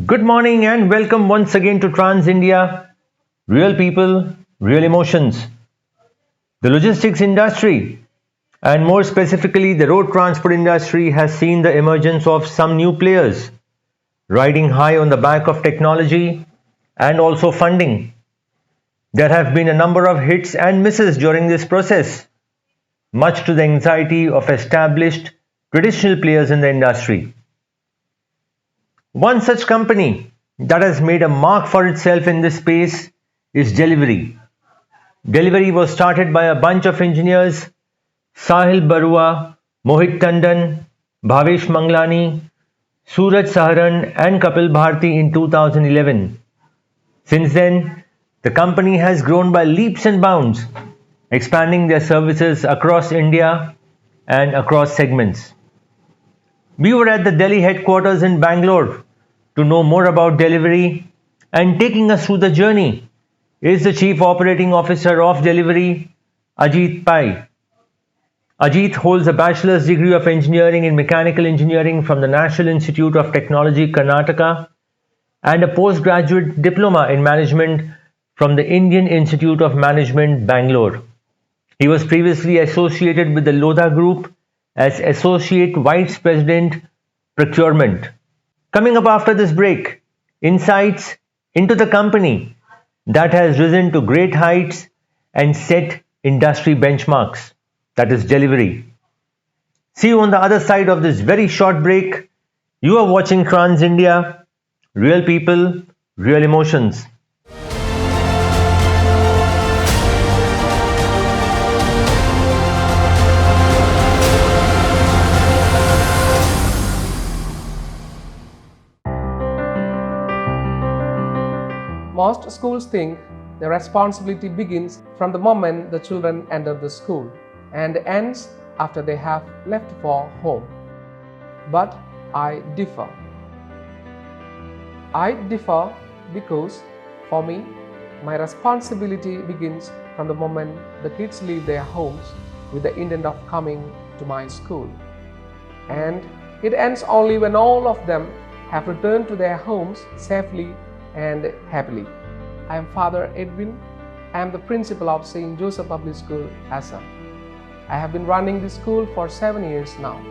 Good morning and welcome once again to Trans India. Real people, real emotions. The logistics industry, and more specifically the road transport industry, has seen the emergence of some new players, riding high on the back of technology and also funding. There have been a number of hits and misses during this process, much to the anxiety of established traditional players in the industry. One such company that has made a mark for itself in this space is Delhivery. Delhivery was started by a bunch of engineers: Sahil Barua, Mohit Tandon, Bhavesh Manglani, Suraj Saharan, and Kapil Bharti in 2011. Since then, the company has grown by leaps and bounds, expanding their services across India and across segments. We were at the Delhi headquarters in Bangalore to know more about Delhivery, and taking us through the journey is the Chief Operating Officer of Delhivery, Ajith Pai. Ajith holds a bachelor's degree of engineering in mechanical engineering from the National Institute of Technology, Karnataka, and a postgraduate diploma in management from the Indian Institute of Management, Bangalore. He was previously associated with the Lodha Group as Associate Vice President, Procurement. Coming up after this break, insights into the company that has risen to great heights and set industry benchmarks, that is Delhivery. See you on the other side of this very short break. You are watching Trans India, real people, real emotions. Most schools think the responsibility begins from the moment the children enter the school and ends after they have left for home. But I differ. I differ because for me, my responsibility begins from the moment the kids leave their homes with the intent of coming to my school. And it ends only when all of them have returned to their homes safely and happily. I am Father Edwin. I am the principal of St. Joseph Public School, Assam. I have been running this school for 7 years now.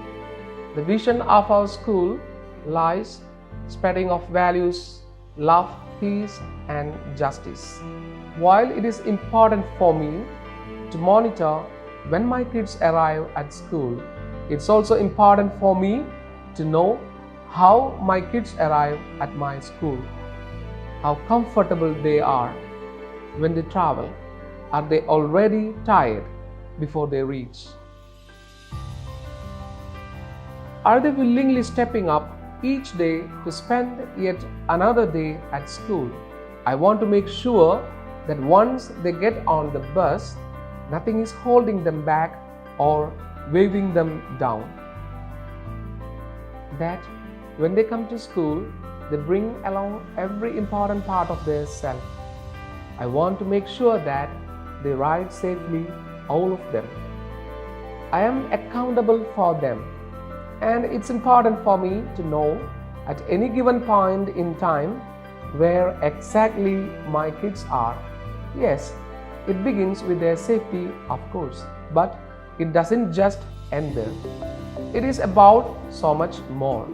The vision of our school lies spreading of values, love, peace, and justice. While it is important for me to monitor when my kids arrive at school, it's also important for me to know how my kids arrive at my school. How comfortable they are when they travel. Are they already tired before they reach? Are they willingly stepping up each day to spend yet another day at school? I want to make sure that once they get on the bus, nothing is holding them back or weighing them down. That when they come to school, they bring along every important part of their self. I want to make sure that they ride safely, all of them. I am accountable for them, and it's important for me to know at any given point in time where exactly my kids are. Yes, it begins with their safety, of course, but it doesn't just end there. It is about so much more.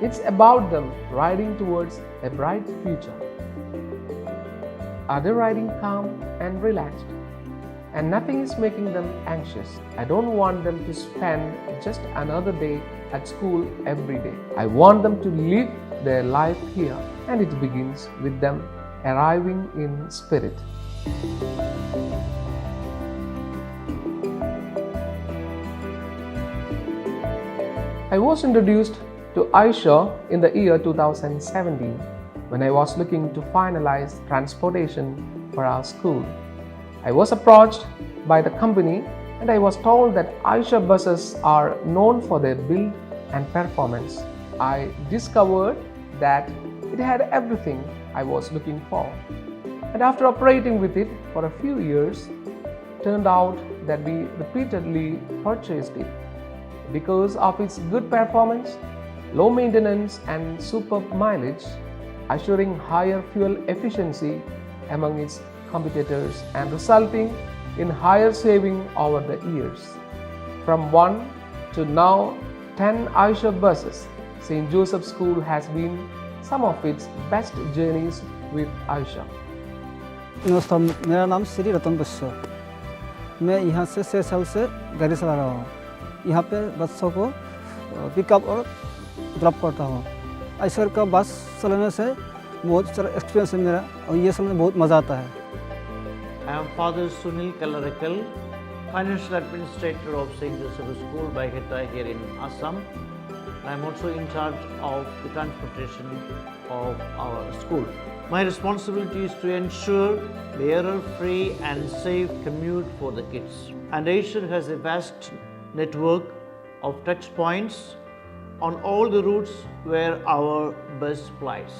It's about them riding towards a bright future. Are they riding calm and relaxed? And nothing is making them anxious. I don't want them to spend just another day at school every day. I want them to live their life here, and it begins with them arriving in spirit. I was introduced to Aisha in the year 2017 when I was looking to finalize transportation for our school. I was approached by the company and I was told that Aisha buses are known for their build and performance. I discovered that it had everything I was looking for. And after operating with it for a few years, it turned out that we repeatedly purchased it because of its good performance, low maintenance and superb mileage, assuring higher fuel efficiency among its competitors and resulting in higher saving over the years. From 1 to now 10 Aisha buses, St. Joseph School has been some of its best journeys with Aisha. नमस्कार, मेरा नाम श्री रतन बस्सो। मैं यहाँ से 6 साल से गाड़ी चला रहा हूँ। यहाँ पे बच्चों को पिकअप और ड्रॉप करता हूँ। आइसर का बस चलाने से बहुत सारा एक्सपीरियंस है मेरा और ये चलाने में बहुत मज़ा आता है। I am Father Sunil Kalarakal, Financial Administrator of St. Joseph School by Heta here in Assam. I am also in charge of the transportation of our school. My responsibility is to ensure the error-free and safe commute for the kids. And Asia has a vast network of touch points on all the routes where our bus flies.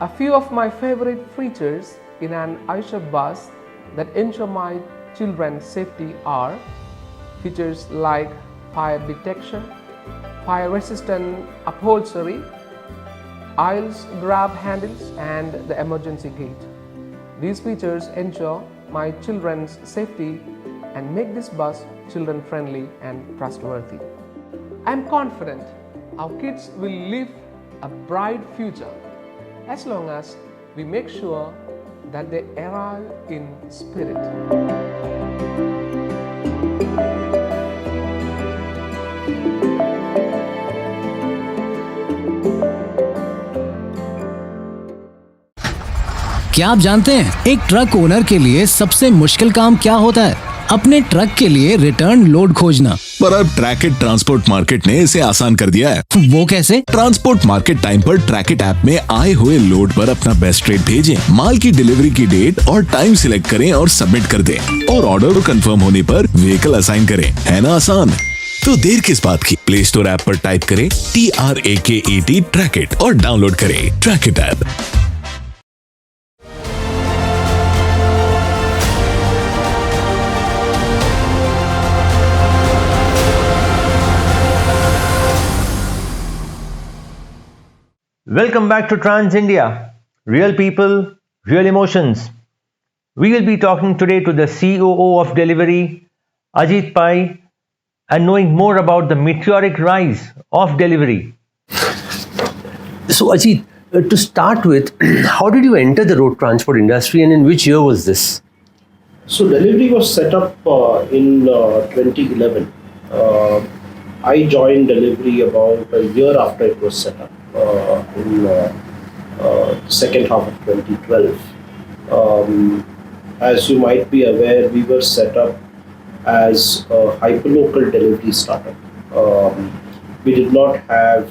A few of my favorite features in an Aisha bus that ensure my children's safety are features like fire detection, fire-resistant upholstery, aisles grab handles, and the emergency gate. These features ensure my children's safety and make this bus children-friendly and trustworthy. I am confident our kids will live a bright future as long as we make sure that they arrive in spirit. क्या आप जानते हैं एक truck owner के लिए सबसे मुश्किल काम क्या होता है? अपने ट्रक के लिए रिटर्न लोड खोजना। पर अब ट्रैकिट ट्रांसपोर्ट मार्केट ने इसे आसान कर दिया है। वो कैसे? ट्रांसपोर्ट मार्केट टाइम पर ट्रैकिट ऐप में आए हुए लोड पर अपना बेस्ट रेट भेजें, माल की डिलीवरी की डेट और टाइम सिलेक्ट करें और सबमिट कर दें, और ऑर्डर कंफर्म होने पर व्हीकल असाइन करें। है ना आसान? तो देर किस बात की? प्ले स्टोर ऐप पर टाइप करें TRAKET ट्रैकिट और डाउनलोड करें ट्रैकिट app. Welcome back to Trans India. Real people, real emotions. We will be talking today to the COO of Delhivery, Ajith Pai, and knowing more about the meteoric rise of delivery. So, Ajit, to start with, how did you enter the road transport industry and in which year was this? So, Delhivery was set up in 2011. I joined Delhivery about a year after it was set up in second half of 2012. As you might be aware, we were set up as a hyperlocal delivery startup. We did not have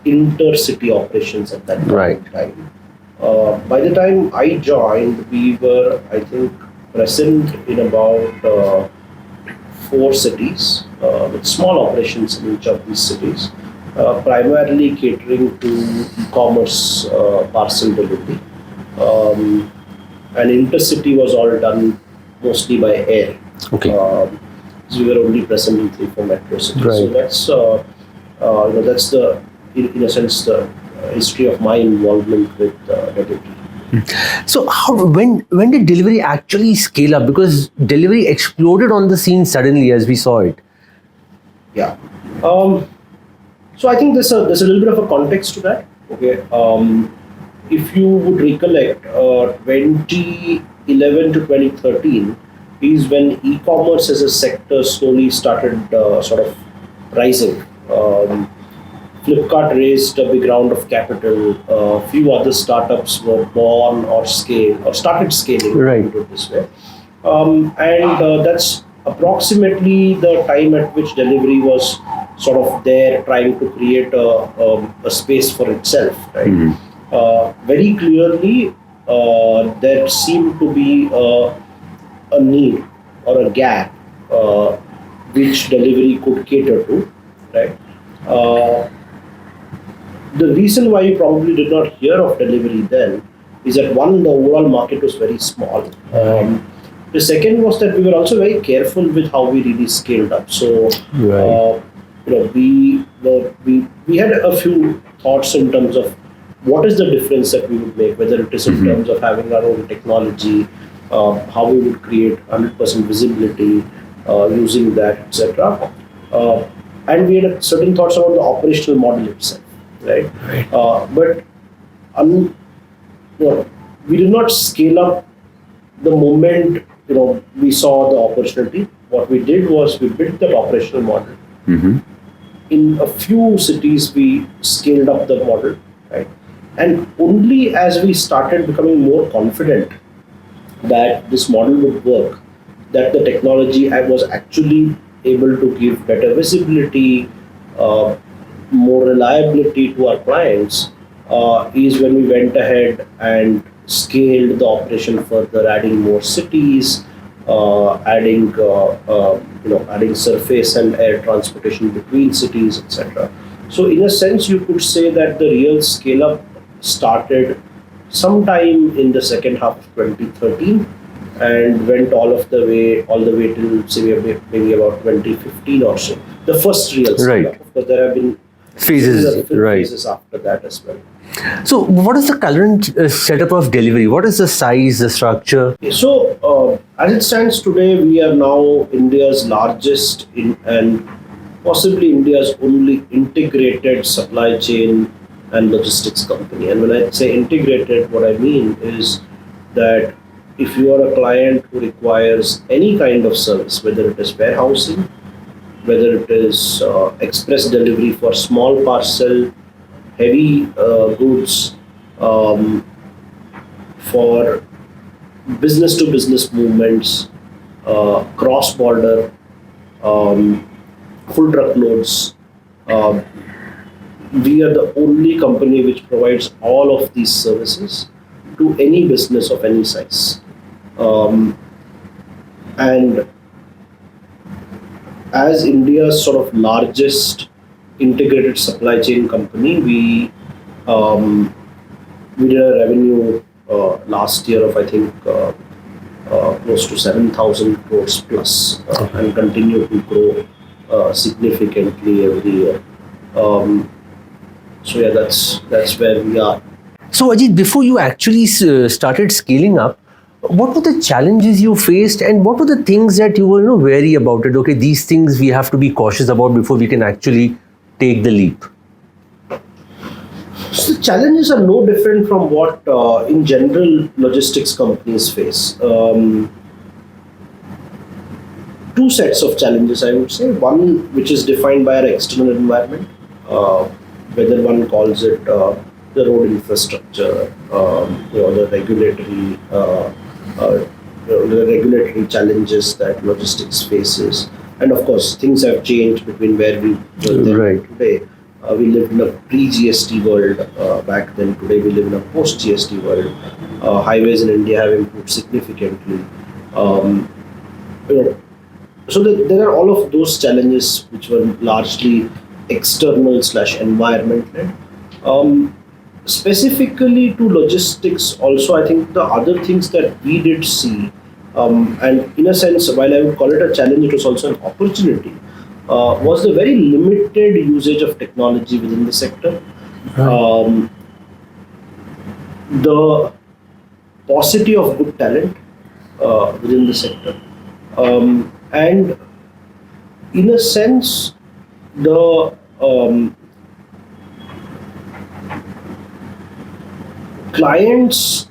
intercity operations at that time. By the time I joined, we were, I think, present in about 4 cities with small operations in each of these cities, primarily catering to e-commerce parcel delivery. And intercity was all done mostly by air. Okay. We were only present in 3-4 metro cities. Right. So that's the, in a sense, the history of my involvement with delivery. So, when did delivery actually scale up? Because delivery exploded on the scene suddenly as we saw it. Yeah. So I think there's a little bit of a context to that. Okay. If you would recollect, 2011 to 2013 is when e-commerce as a sector slowly started sort of rising. Flipkart raised a big round of capital. A few other startups were born or started scaling. Right. Put it this way. And that's approximately the time at which delivery was sort of there trying to create a space for itself. Right. Mm-hmm. Very clearly, there seemed to be a need or a gap which delivery could cater to. Right. The reason why you probably did not hear of delivery then is that one, the overall market was very small. The second was that we were also very careful with how we really scaled up. So we had a few thoughts in terms of what is the difference that we would make, whether it is in terms of having our own technology, how we would create 100% visibility using that, etc. And we had certain thoughts about the operational model itself, right? But we did not scale up the moment we saw the opportunity. What we did was we built that operational model. In a few cities, we scaled up the model, right? And only as we started becoming more confident that this model would work, that the technology was actually able to give better visibility, more reliability to our clients, is when we went ahead and scaled the operation further, adding more cities, adding surface and air transportation between cities, etc. So in a sense, you could say that the real scale up started sometime in the second half of 2013 and went all the way till say maybe about 2015 or so. The first real scale up. Of course, there have been phases after that as well. So, what is the current setup of Delhivery? What is the size, the structure? So, as it stands today, we are now India's largest and possibly India's only integrated supply chain and logistics company. And when I say integrated, what I mean is that if you are a client who requires any kind of service, whether it is warehousing, whether it is express delivery for small parcel, heavy goods, for business to business movements, cross border, full truckloads, we are the only company which provides all of these services to any business of any size. And as India's sort of largest integrated supply chain company, we did a revenue last year of I think close to 7,000 crores plus, and continue to grow significantly every year. So yeah, that's where we are. So Ajith, before you actually started scaling up, what were the challenges you faced, and what were the things that you were wary about it? Okay, these things we have to be cautious about before we can actually take the leap. So the challenges are no different from what in general logistics companies face. Two sets of challenges, I would say. One which is defined by our external environment, whether one calls it the road infrastructure, the regulatory challenges that logistics faces, and of course things have changed between where we were then today. We lived in a pre-GST world back then. Today we live in a post-GST world. Highways in India have improved significantly. So there are all of those challenges which were largely external / environment led. Specifically to logistics, also I think the other things that we did see, and in a sense, while I would call it a challenge, it was also an opportunity. Was the very limited usage of technology within the sector. The paucity of good talent within the sector. And in a sense, the clients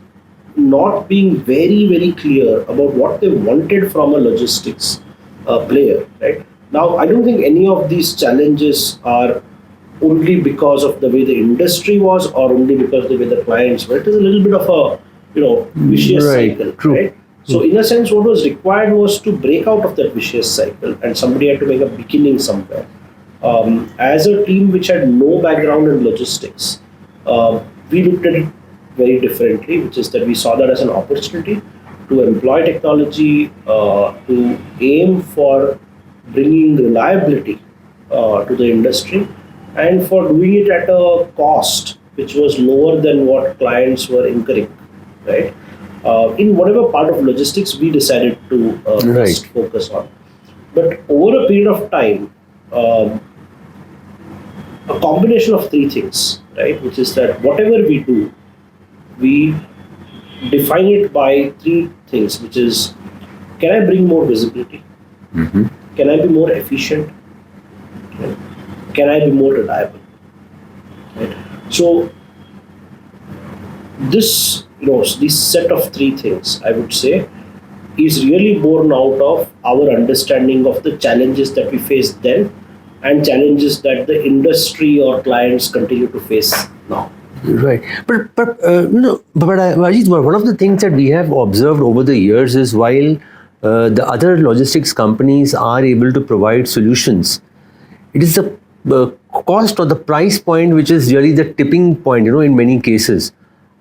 not being very, very clear about what they wanted from a logistics player, right? Now, I don't think any of these challenges are only because of the way the industry was or only because of the way the clients were. It is a little bit of a vicious cycle, right? So in a sense, what was required was to break out of that vicious cycle, and somebody had to make a beginning somewhere. As a team which had no background in logistics, we looked at it very differently, which is that we saw that as an opportunity to employ technology, to aim for bringing reliability to the industry, and for doing it at a cost which was lower than what clients were incurring, right? In whatever part of logistics we decided to best focus on. But over a period of time, a combination of three things, right? Which is that whatever we do, we define it by three things, which is, can I bring more visibility? Can I be more efficient? Right? Can I be more reliable? Right? So this set of three things, I would say, is really born out of our understanding of the challenges that we faced then and challenges that the industry or clients continue to face now. Right, but Ajit, one of the things that we have observed over the years is while the other logistics companies are able to provide solutions, it is the cost or the price point which is really the tipping point. In many cases,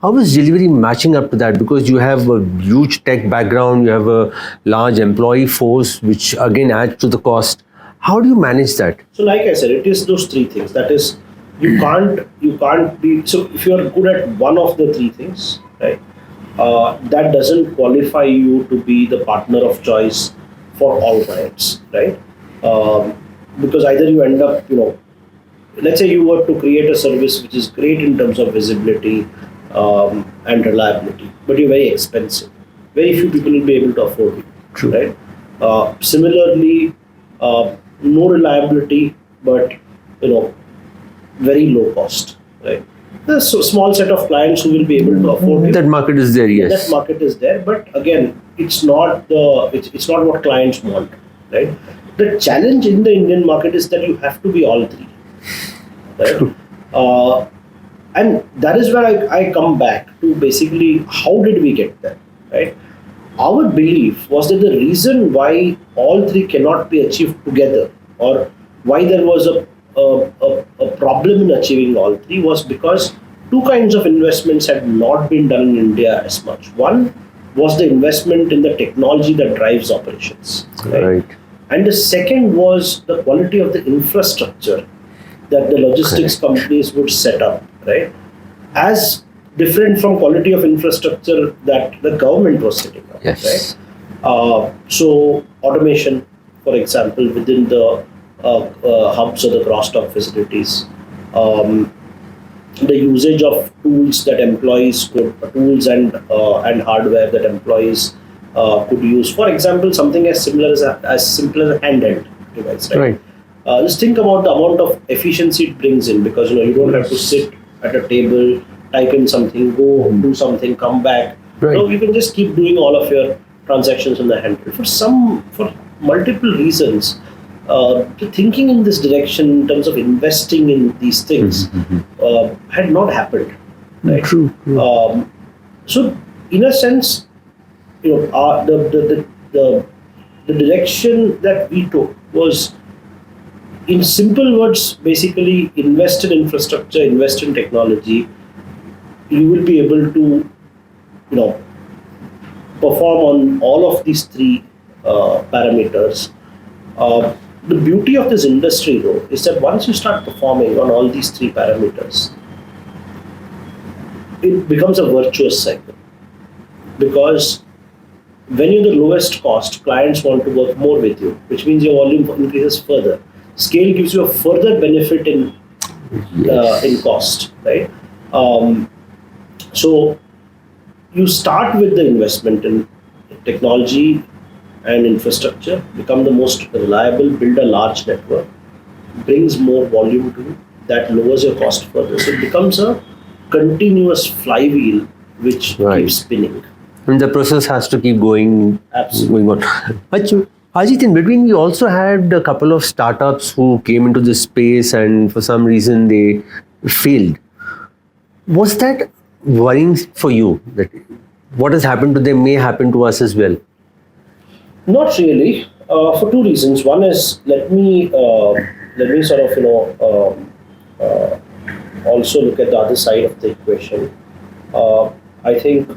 how is delivery matching up to that? Because you have a huge tech background, you have a large employee force, which again adds to the cost. How do you manage that? So, like I said, it is those three things. That is, you can't be. So, if you are good at one of the three things, right, that doesn't qualify you to be the partner of choice for all clients, right? Because either you end up, let's say you were to create a service which is great in terms of visibility and reliability, but you're very expensive. Very few people will be able to afford it. True. Right? Similarly, no reliability, but very low cost. Right? There's a small set of clients who will be able to afford it. That market is there, yes. That market is there, but again, it's not what clients want. Right? The challenge in the Indian market is that you have to be all three. Right? And that is where I come back to basically how did we get there, right? Our belief was that the reason why all three cannot be achieved together, or why there was a problem in achieving all three, was because two kinds of investments had not been done in India as much. One was the investment in the technology that drives operations, right? And the second was the quality of the infrastructure that the logistics companies would set up, right? As different from quality of infrastructure that the government was setting up, yes. Right? So automation, for example, within the hubs or the cross-dock facilities, the usage of tools that employees tools and hardware that employees could use. For example, something as simple as a handheld device, right? Just think about the amount of efficiency it brings in, because you don't have to sit at a table, type in something, go do something, come back. Right. You can just keep doing all of your transactions on the handheld. For multiple reasons, the thinking in this direction in terms of investing in these things had not happened. Right? True. So, in a sense, the direction that we took was, in simple words, basically invest in infrastructure, invest in technology. You will be able to, perform on all of these three parameters. The beauty of this industry, though, is that once you start performing on all these three parameters, it becomes a virtuous cycle. Because when you're the lowest cost, clients want to work more with you, which means your volume increases further. Scale gives you a further benefit in cost, right? So you start with the investment in technology and infrastructure, become the most reliable, build a large network, brings more volume to you, that lowers your cost further. So it becomes a continuous flywheel which keeps spinning. And the process has to keep going, going on. Ajith, in between, we also had a couple of startups who came into this space and for some reason they failed. Was that worrying for you, that what has happened to them may happen to us as well? Not really, for two reasons. One is, let me sort of also look at the other side of the equation. I think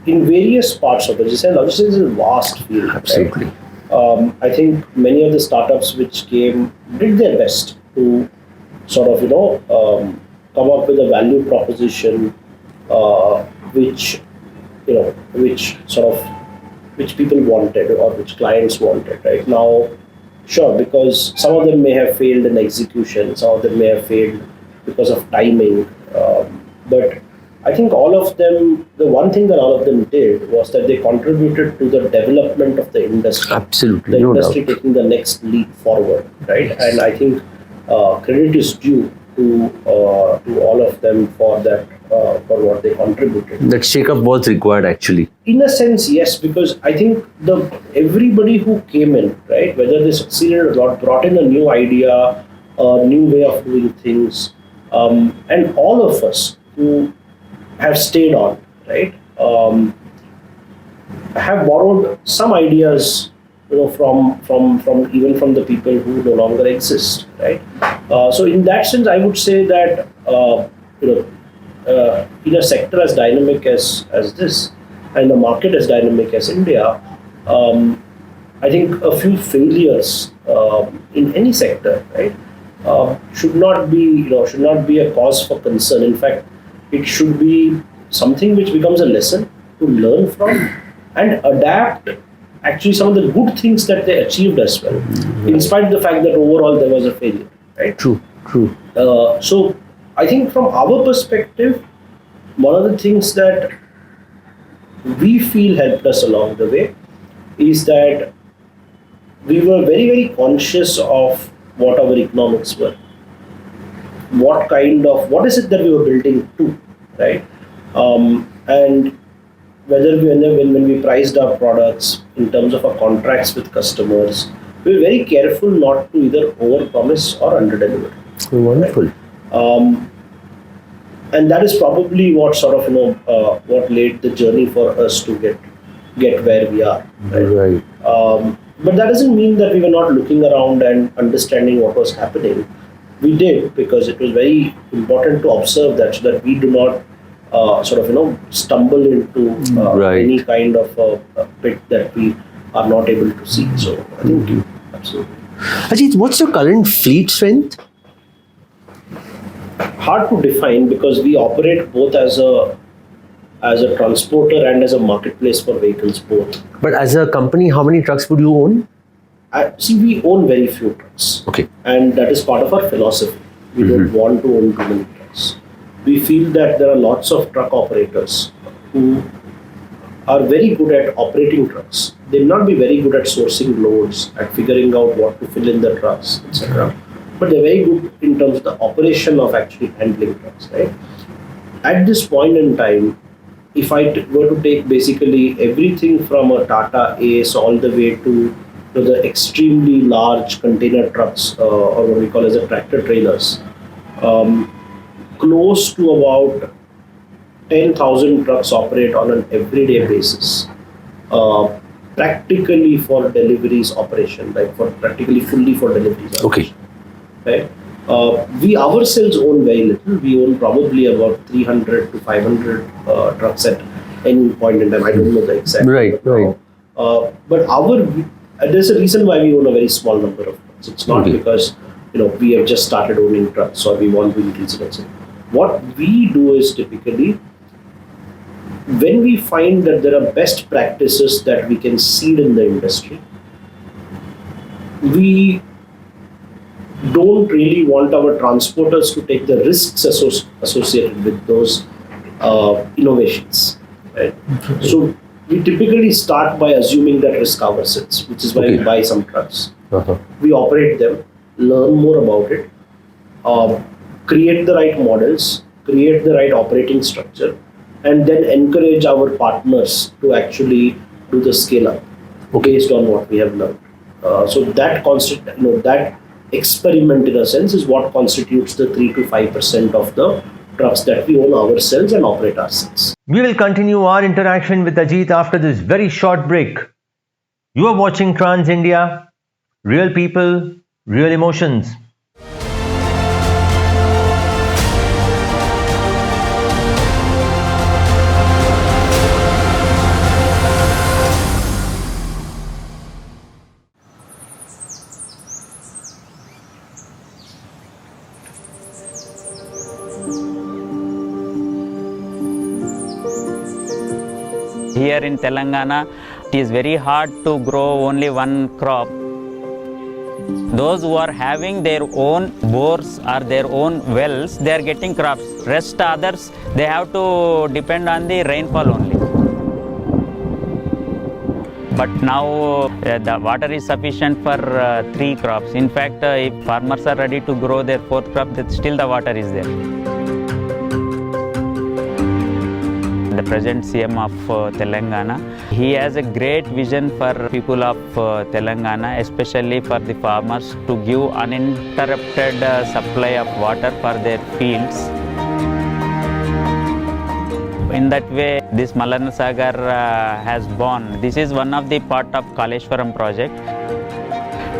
in various parts of it, logistics is a vast field. Absolutely. Right? I think many of the startups which came did their best to sort of come up with a value proposition which people wanted or which clients wanted. Right now, Sure, because some of them may have failed in execution, some of them may have failed because of timing. But I think all of them, the one thing that all of them did was that they contributed to the development of the industry. Absolutely, The no industry doubt. taking the next leap forward, right? And I think credit is due to all of them for that, for what they contributed. That shake-up was required actually. In a sense, yes, because I think everybody who came in, right, whether they succeeded or not, brought in a new idea, a new way of doing things, and all of us who have stayed on, right, have borrowed some ideas, from even from the people who no longer exist, right. So in that sense, I would say that in a sector as dynamic as this, and a market as dynamic as India, I think a few failures in any sector, right, should not be a cause for concern. In fact, it should be something which becomes a lesson to learn from and adapt. Actually, some of the good things that they achieved as well, in spite of the fact that overall there was a failure, right? True. So I think from our perspective, one of the things that we feel helped us along the way is that we were very, very conscious of what our economics were. What is it that we were building to, right? And when we priced our products in terms of our contracts with customers, we were very careful not to either overpromise or underdeliver. Wonderful. Right? And that is probably what sort of what laid the journey for us to get where we are. Right. But that doesn't mean that we were not looking around and understanding what was happening. We did, because it was very important to observe that, so that we do not stumble into Right. any kind of a pit that we are not able to see. So I think absolutely. Ajith, what's your current fleet strength? Hard to define, because we operate both as a transporter and as a marketplace for vehicles both. But as a company, how many trucks would you own? We own very few trucks. Okay. And that is part of our philosophy. We don't want to own too many trucks. We feel that there are lots of truck operators who are very good at operating trucks. They may not be very good at sourcing loads, at figuring out what to fill in the trucks, etc. But they're very good in terms of the operation of actually handling trucks, right? At this point in time, if I were to take basically everything from a Tata Ace all the way to the extremely large container trucks, or what we call as a tractor trailers, close to about 10,000 trucks operate on an everyday basis, practically for deliveries operation, like for practically fully for deliveries operation. Okay. Right? We ourselves own very little. We own probably about 300 to 500 trucks at any point in time. I don't know the exact. Right. But there's a reason why we own a very small number of trucks. It's not because we have just started owning trucks or we want to increase it. What we do is, typically, when we find that there are best practices that we can seed in the industry, we don't really want our transporters to take the risks associated with those innovations. Right? So we typically start by assuming that risk ourselves, which is why we buy some trucks. We operate them, learn more about it, create the right models, create the right operating structure, and then encourage our partners to actually do the scale up based on what we have learned. So that that experiment, in a sense, is what constitutes the 3 to 5% of the trucks that we own ourselves and operate ourselves. We will continue our interaction with Ajith after this very short break. You are watching Trans India, real people, real emotions. Here in Telangana, it is very hard to grow only one crop. Those who are having their own bores or their own wells, they are getting crops. Rest others, they have to depend on the rainfall only. But now the water is sufficient for 3 crops. In fact, if farmers are ready to grow their 4th crop, then still the water is there. The present CM of Telangana, he has a great vision for people of Telangana, especially for the farmers, to give uninterrupted supply of water for their fields. In that way, this Malana Sagar has born. This is one of the part of Kaleshwaram project,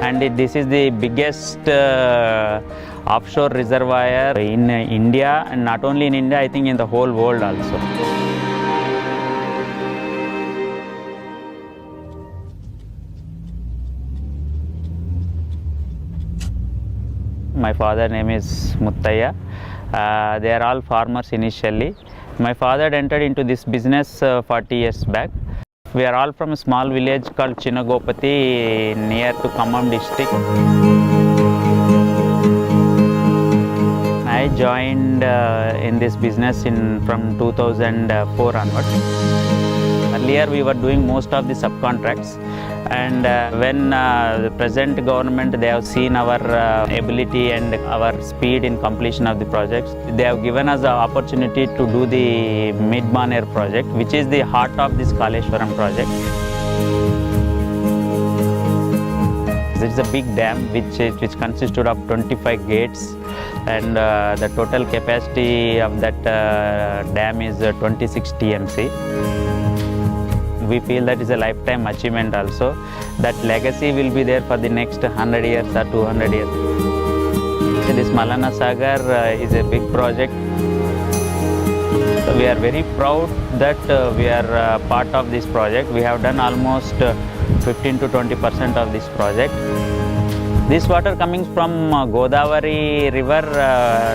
and this is the biggest offshore reservoir in India, and not only in India, I think in the whole world also. My father name is Muttaya. They are all farmers initially. My father entered into this business 40 years back. We are all from a small village called Chinnagopati near to Khammam district. I joined in this business from 2004 onwards. Earlier we were doing most of the subcontracts, and when the present government, they have seen our ability and our speed in completion of the projects, they have given us the opportunity to do the Mid-Maner project, which is the heart of this Kaleshwaram project. It's a big dam which consisted of 25 gates, and the total capacity of that dam is 26 TMC. We feel that is a lifetime achievement also. That legacy will be there for the next 100 years or 200 years. This Malana Sagar is a big project. We are very proud that we are part of this project. We have done almost 15 to 20% of this project. This water coming from Godavari river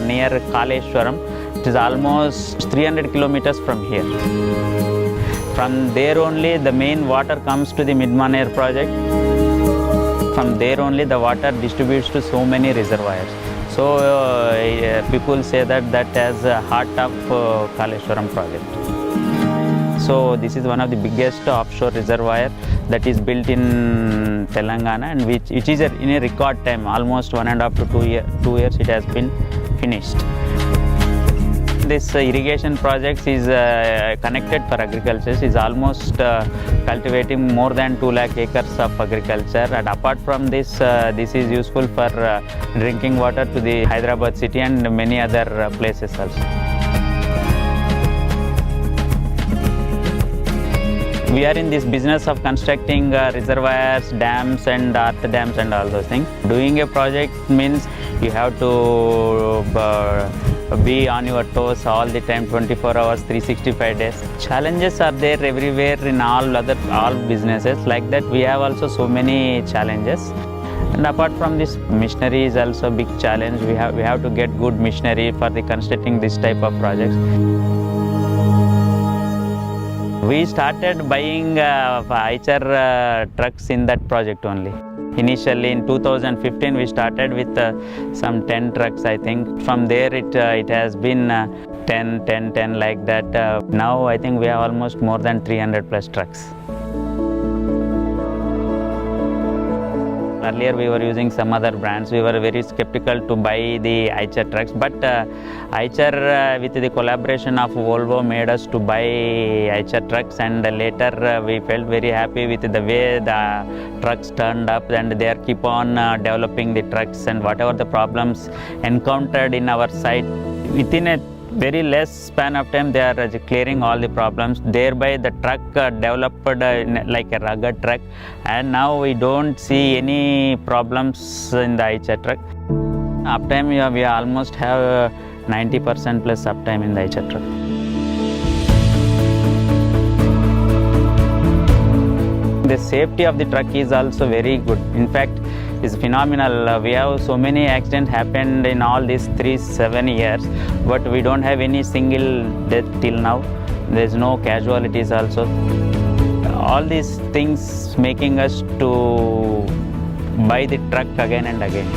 near Kaleshwaram. It is almost 300 kilometers from here. From there only the main water comes to the Mid-Maner project. From there only the water distributes to so many reservoirs. So people say that as a heart of Kaleshwaram project. So this is one of the biggest offshore reservoir that is built in Telangana, and which it is in a record time, almost 1.5 to 2 years it has been finished. This irrigation project is connected for agriculture, is almost cultivating more than 2 lakh acres of agriculture, and apart from this, this is useful for drinking water to the Hyderabad city and many other places also. We are in this business of constructing reservoirs, dams and earth dams and all those things. Doing a project means you have to be on your toes all the time, 24 hours, 365 days. Challenges are there everywhere in all businesses. Like that, we have also so many challenges. And apart from this, machinery is also a big challenge. We have to get good machinery for the constructing this type of projects. We started buying Eicher trucks in that project only. Initially in 2015 we started with some 10 trucks, I think. From there it has been 10 like that. Now I think we have almost more than 300 plus trucks. Earlier we were using some other brands. We were very skeptical to buy the Eicher trucks, but Eicher with the collaboration of Volvo made us to buy Eicher trucks, and later we felt very happy with the way the trucks turned up, and they are keep on developing the trucks, and whatever the problems encountered in our site, within a very less span of time they are clearing all the problems. Thereby the truck developed like a rugged truck, and now we don't see any problems in the Eicher truck. Uptime we almost have 90% plus uptime in the Eicher truck. The safety of the truck is also very good. In fact, it's phenomenal. We have so many accidents happened in all these 7 years, but we don't have any single death till now. There's no casualties also. All these things making us to buy the truck again and again.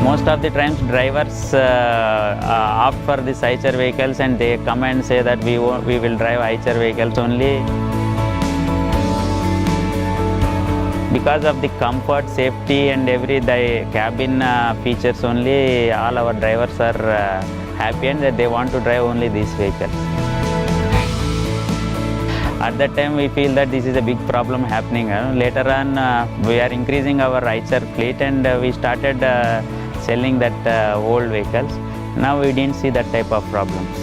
Most of the times drivers opt for the Eicher vehicles, and they come and say that we will drive Eicher vehicles only. Because of the comfort, safety and the cabin features only, all our drivers are happy and that they want to drive only these vehicles. At that time we feel that this is a big problem happening. Later on we are increasing our Eicher fleet, and we started selling that old vehicles. Now we didn't see that type of problems.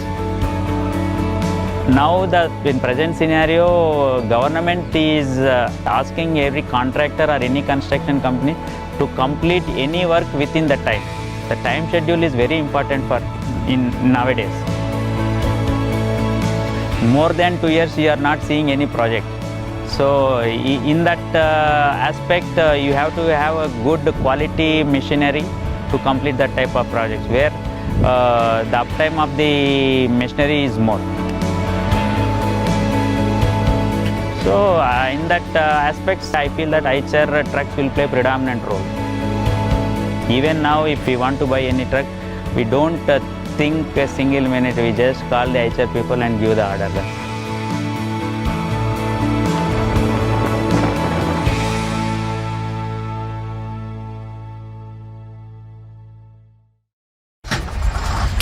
Now in present scenario, government is asking every contractor or any construction company to complete any work within the time. The time schedule is very important for in nowadays. More than 2 years you are not seeing any project. So in that aspect you have to have a good quality machinery to complete that type of projects, where the uptime of the machinery is more. So in that aspects, I feel that Eicher trucks will play predominant role. Even now, if we want to buy any truck, we don't think a single minute. We just call the Eicher people and give the order.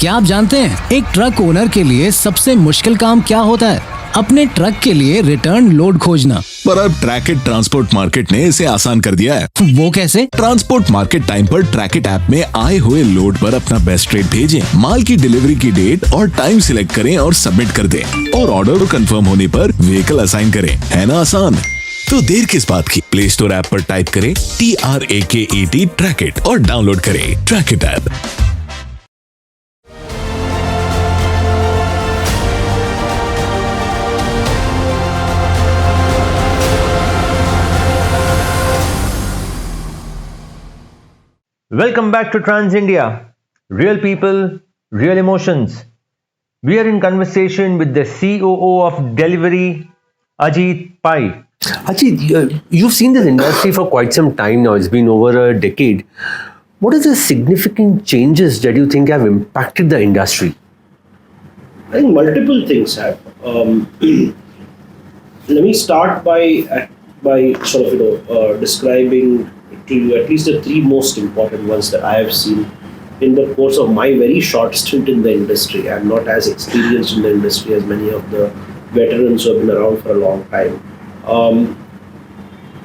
क्या आप जानते हैं एक truck owner के लिए सबसे मुश्किल काम क्या होता है? अपने ट्रक के लिए रिटर्न लोड खोजना। पर अब ट्रैकेट ट्रांसपोर्ट मार्केट ने इसे आसान कर दिया है। वो कैसे? ट्रांसपोर्ट मार्केट टाइम पर ट्रैकेट ऐप में आए हुए लोड पर अपना बेस्ट रेट भेजें, माल की डिलीवरी की डेट और टाइम सिलेक्ट करें और सबमिट कर दें, और ऑर्डर कंफर्म होने पर व्हीकल असाइन करें। है ना आसान? तो देर किस बात की? प्ले स्टोर ऐप पर टाइप करें TRAKET ट्रैकेट और डाउनलोड करें ट्रैकेट app. Welcome back to Trans India. Real people, real emotions. We are in conversation with the COO of Delhivery, Ajith Pai. Ajith, you've seen this industry for quite some time now. It's been over a decade. What are the significant changes that you think have impacted the industry? I think multiple things have. Let me start by sort of describing to you at least the three most important ones that I have seen in the course of my very short stint in the industry. I'm not as experienced in the industry as many of the veterans who have been around for a long time.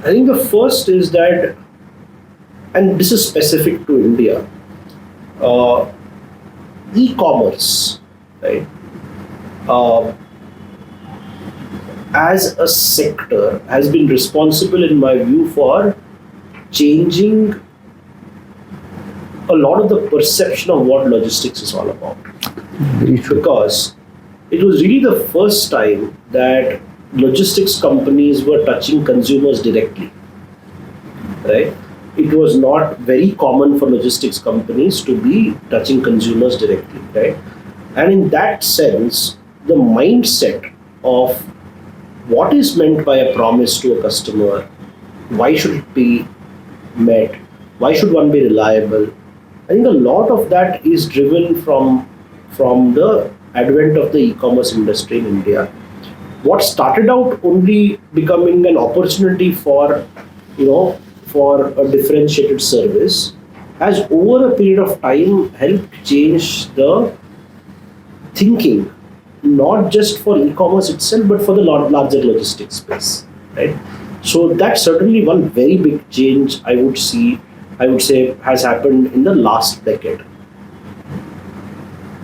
I think the first is that, and this is specific to India, e-commerce, right? As a sector has been responsible, in my view, for changing a lot of the perception of what logistics is all about. Because it was really the first time that logistics companies were touching consumers directly, right? It was not very common for logistics companies to be touching consumers directly, right? And in that sense, the mindset of what is meant by a promise to a customer, why should it be met, why should one be reliable, I think a lot of that is driven from the advent of the e-commerce industry in India. What started out only becoming an opportunity for a differentiated service has over a period of time helped change the thinking, not just for e-commerce itself, but for the larger logistics space, right? So that's certainly one very big change I would say has happened in the last decade.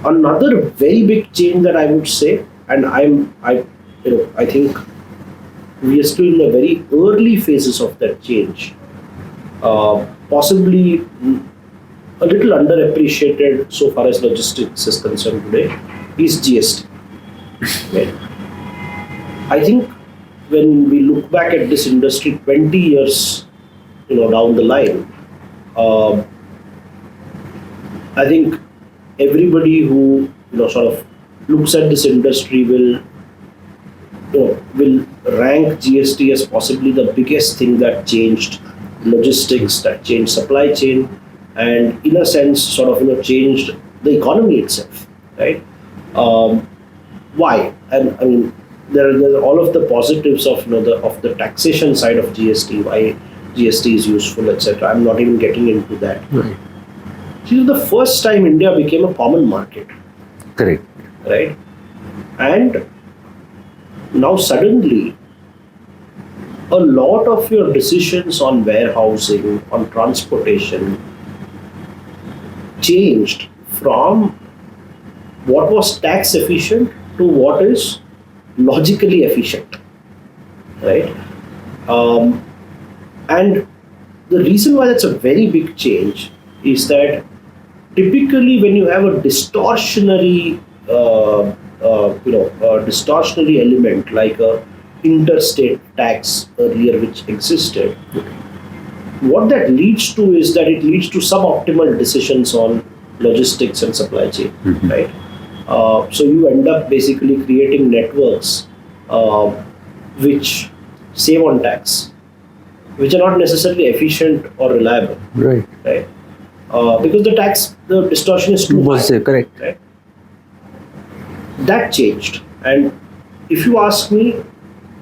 Another very big change that I would say, and I think we are still in the very early phases of that change, possibly a little underappreciated so far as logistics is concerned today, is GST. Right? I think when we look back at this industry 20 years down the line, I think everybody who sort of looks at this industry will rank GST as possibly the biggest thing that changed logistics, that changed supply chain, and in a sense, sort of changed the economy itself, right? Why? And I mean, there are all of the positives of the taxation side of GST, why GST is useful, etc. I'm not even getting into that. Right. This is the first time India became a common market, Correct. right? And now suddenly, a lot of your decisions on warehousing, on transportation, changed from what was tax efficient to what is logically efficient, right? And the reason why that's a very big change is that typically when you have a distortionary distortionary element like a interstate tax earlier which existed, what that leads to is that it leads to suboptimal decisions on logistics and supply chain, right? So you end up basically creating networks which save on tax, which are not necessarily efficient or reliable, Right. right? Because the distortion is too Was high, correct. right? That changed, and if you ask me,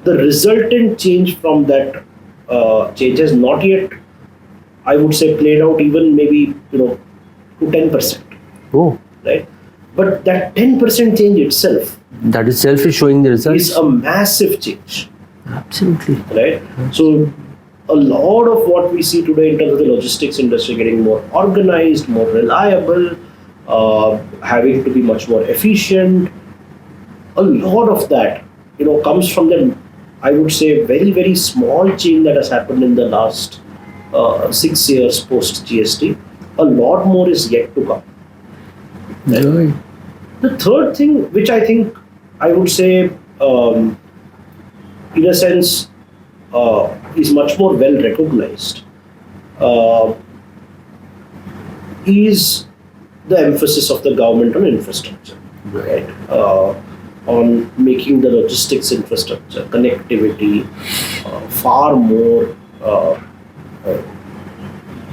the resultant change from that change has not yet, I would say, played out even maybe to 10%, Oh, right? But that 10% change itself that itself is showing the results. is a massive change, Absolutely. right? So a lot of what we see today in terms of the logistics industry getting more organized, more reliable, having to be much more efficient, a lot of that comes from the, I would say, very, very small change that has happened in the last 6 years post GST. A lot more is yet to come. Right. The third thing, which I think I would say, in a sense, is much more well recognized, is the emphasis of the government on infrastructure, right? On making the logistics infrastructure, connectivity, far more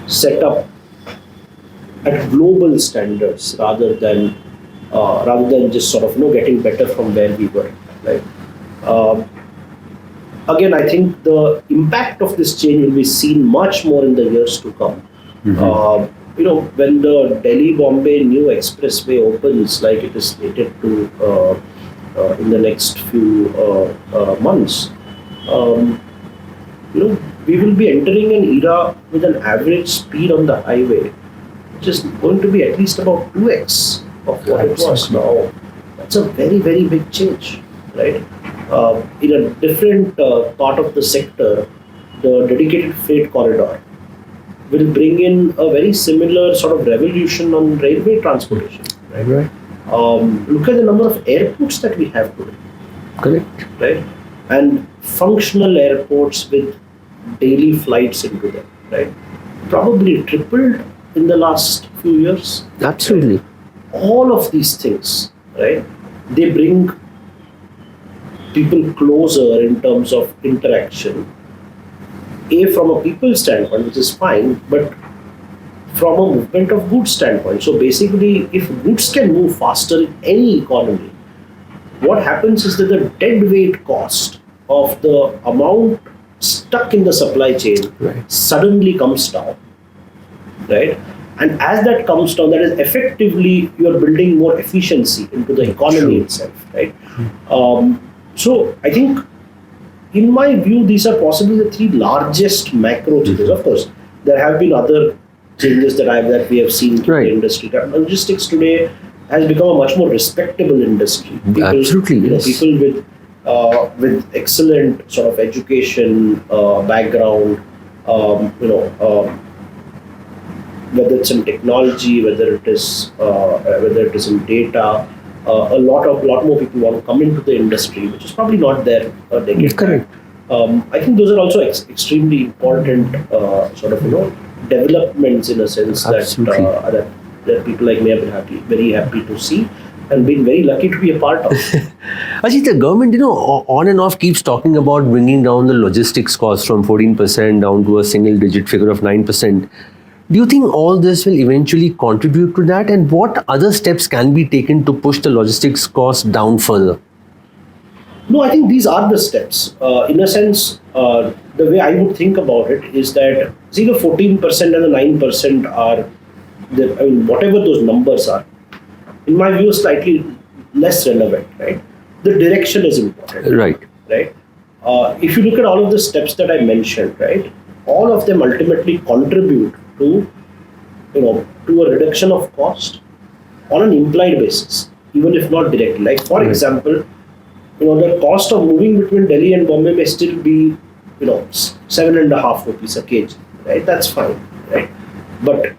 set up at global standards rather than just sort of getting better from where we were, right? Again, I think the impact of this change will be seen much more in the years to come. When the Delhi-Bombay new expressway opens, like it is slated to in the next few months, we will be entering an era with an average speed on the highway which is going to be at least about 2x of what it was now. That's a very, very big change, right? In a different part of the sector, the dedicated freight corridor will bring in a very similar sort of revolution on railway transportation, right? Right. Look at the number of airports that we have today, Correct. right? And functional airports with daily flights into them, right? Probably tripled in the last few years. Absolutely. All of these things, right? They bring people closer in terms of interaction. From a people standpoint, which is fine, but from a movement of goods standpoint. So basically, if goods can move faster in any economy, what happens is that the deadweight cost of the amount stuck in the supply chain suddenly comes down, right? And as that comes down, that is effectively you are building more efficiency into the economy itself, right? So I think, in my view, these are possibly the three largest macro changes. Of course, there have been other changes that we have seen in the industry. Logistics today has become a much more respectable industry. People, Absolutely, yes. People with excellent sort of education background, whether it's in technology, whether it is in data. A lot more people want to come into the industry, which is probably not there a decade Correct. back. I think those are also extremely important sort of developments in a sense that people like me have been very happy to see and been very lucky to be a part of. Ajit, the government, on and off keeps talking about bringing down the logistics cost from 14% down to a single digit figure of 9%. Do you think all this will eventually contribute to that? And what other steps can be taken to push the logistics cost down further? No, I think these are the steps. In a sense, the way I would think about it is that, see, the 14% and the 9% are, whatever those numbers are, in my view, slightly less relevant, right? The direction is important. Right. Right? If you look at all of the steps that I mentioned, right, all of them ultimately contribute to, to a reduction of cost on an implied basis, even if not directly. Like, for example, the cost of moving between Delhi and Bombay may still be, 7.5 rupees a kg, right? That's fine, right? But